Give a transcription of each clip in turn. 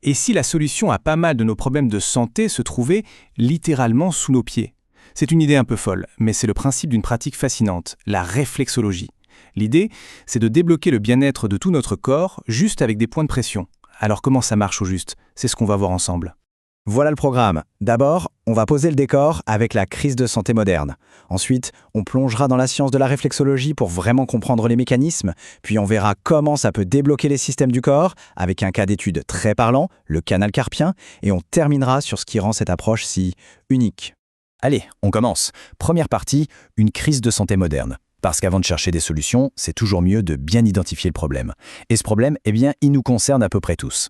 Et si la solution à pas mal de nos problèmes de santé se trouvait littéralement sous nos pieds? C'est une idée un peu folle, mais c'est le principe d'une pratique fascinante, la réflexologie. L'idée, c'est de débloquer le bien-être de tout notre corps juste avec des points de pression. Alors comment ça marche au juste? C'est ce qu'on va voir ensemble. Voilà le programme. D'abord, on va poser le décor avec la crise de santé moderne. Ensuite, on plongera dans la science de la réflexologie pour vraiment comprendre les mécanismes. Puis on verra comment ça peut débloquer les systèmes du corps avec un cas d'étude très parlant, le canal carpien. Et on terminera sur ce qui rend cette approche si unique. Allez, on commence. Première partie, une crise de santé moderne. Parce qu'avant de chercher des solutions, c'est toujours mieux de bien identifier le problème. Et ce problème, eh bien, il nous concerne à peu près tous.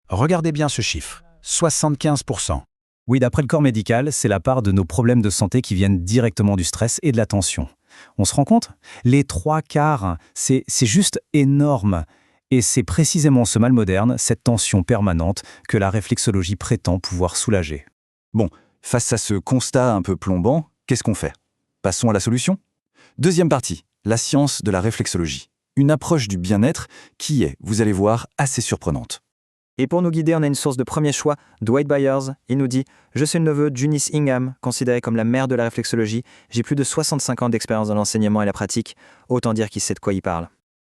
Regardez bien ce chiffre. 75%. Oui, d'après le corps médical, c'est la part de nos problèmes de santé qui viennent directement du stress et de la tension. On se rend compte? Les 3/4, c'est juste énorme. Et c'est précisément ce mal moderne, cette tension permanente, que la réflexologie prétend pouvoir soulager. Bon, face à ce constat un peu plombant, qu'est-ce qu'on fait? Passons à la solution. Deuxième partie, la science de la réflexologie. Une approche du bien-être qui est, vous allez voir, assez surprenante. Et pour nous guider, on a une source de premier choix, Dwight Byers. Il nous dit « Je suis le neveu d'Eunice Ingham, considérée comme la mère de la réflexologie. J'ai plus de 65 ans d'expérience dans l'enseignement et la pratique. Autant dire qu'il sait de quoi il parle. »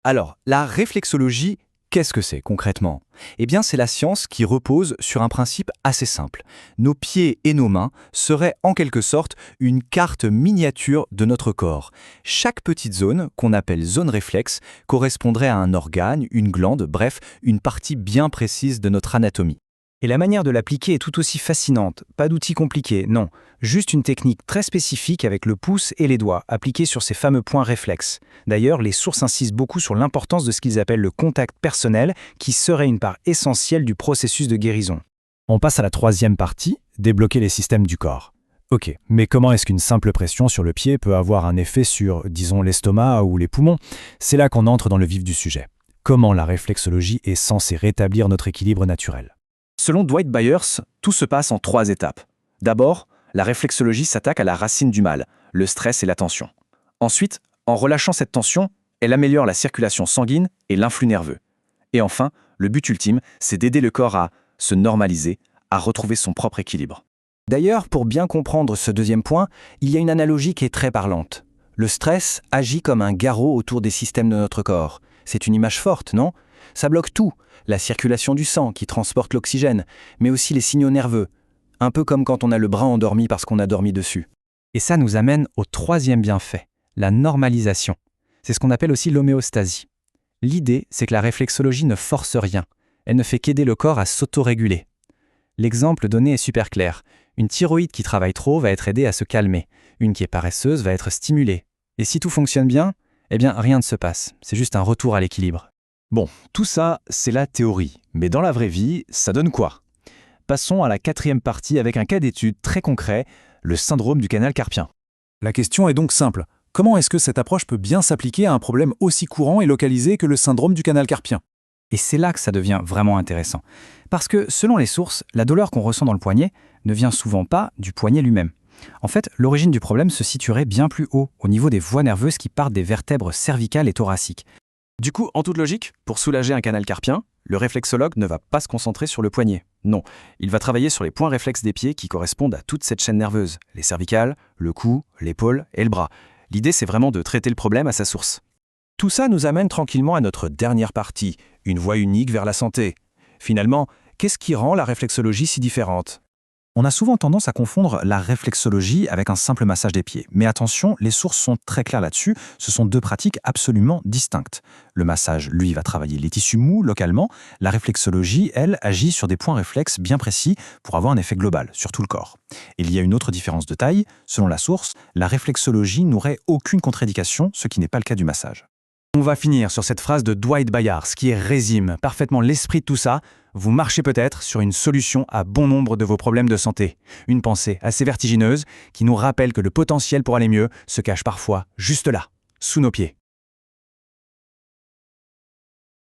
Alors, la réflexologie, qu'est-ce que c'est concrètement? Eh bien, c'est la science qui repose sur un principe assez simple. Nos pieds et nos mains seraient en quelque sorte une carte miniature de notre corps. Chaque petite zone, qu'on appelle zone réflexe, correspondrait à un organe, une glande, bref, une partie bien précise de notre anatomie. Et la manière de l'appliquer est tout aussi fascinante. Pas d'outils compliqués, non. Juste une technique très spécifique avec le pouce et les doigts, appliqués sur ces fameux points réflexes. D'ailleurs, les sources insistent beaucoup sur l'importance de ce qu'ils appellent le contact personnel, qui serait une part essentielle du processus de guérison. On passe à la troisième partie, débloquer les systèmes du corps. Ok, mais comment est-ce qu'une simple pression sur le pied peut avoir un effet sur, disons, l'estomac ou les poumons? C'est là qu'on entre dans le vif du sujet. Comment la réflexologie est censée rétablir notre équilibre naturel? Selon Dwight Byers, tout se passe en 3 étapes. D'abord, la réflexologie s'attaque à la racine du mal, le stress et la tension. Ensuite, en relâchant cette tension, elle améliore la circulation sanguine et l'influx nerveux. Et enfin, le but ultime, c'est d'aider le corps à se normaliser, à retrouver son propre équilibre. D'ailleurs, pour bien comprendre ce deuxième point, il y a une analogie qui est très parlante. Le stress agit comme un garrot autour des systèmes de notre corps. C'est une image forte, non? Ça bloque tout, la circulation du sang qui transporte l'oxygène, mais aussi les signaux nerveux, un peu comme quand on a le bras endormi parce qu'on a dormi dessus. Et ça nous amène au troisième bienfait, la normalisation. C'est ce qu'on appelle aussi l'homéostasie. L'idée, c'est que la réflexologie ne force rien, elle ne fait qu'aider le corps à s'autoréguler. L'exemple donné est super clair. Une thyroïde qui travaille trop va être aidée à se calmer, une qui est paresseuse va être stimulée. Et si tout fonctionne bien, eh bien rien ne se passe, c'est juste un retour à l'équilibre. Bon, tout ça, c'est la théorie. Mais dans la vraie vie, ça donne quoi? Passons à la 4e partie avec un cas d'étude très concret, le syndrome du canal carpien. La question est donc simple. Comment est-ce que cette approche peut bien s'appliquer à un problème aussi courant et localisé que le syndrome du canal carpien? Et c'est là que ça devient vraiment intéressant. Parce que, selon les sources, la douleur qu'on ressent dans le poignet ne vient souvent pas du poignet lui-même. En fait, l'origine du problème se situerait bien plus haut, au niveau des voies nerveuses qui partent des vertèbres cervicales et thoraciques. Du coup, en toute logique, pour soulager un canal carpien, le réflexologue ne va pas se concentrer sur le poignet. Non, il va travailler sur les points réflexes des pieds qui correspondent à toute cette chaîne nerveuse, les cervicales, le cou, l'épaule et le bras. L'idée, c'est vraiment de traiter le problème à sa source. Tout ça nous amène tranquillement à notre dernière partie, une voie unique vers la santé. Finalement, qu'est-ce qui rend la réflexologie si différente? On a souvent tendance à confondre la réflexologie avec un simple massage des pieds. Mais attention, les sources sont très claires là-dessus, ce sont 2 pratiques absolument distinctes. Le massage, lui, va travailler les tissus mous localement. La réflexologie, elle, agit sur des points réflexes bien précis pour avoir un effet global sur tout le corps. Et il y a une autre différence de taille. Selon la source, la réflexologie n'aurait aucune contre-indication, ce qui n'est pas le cas du massage. On va finir sur cette phrase de Dwight Byers qui résume parfaitement l'esprit de tout ça. Vous marchez peut-être sur une solution à bon nombre de vos problèmes de santé. Une pensée assez vertigineuse qui nous rappelle que le potentiel pour aller mieux se cache parfois juste là, sous nos pieds.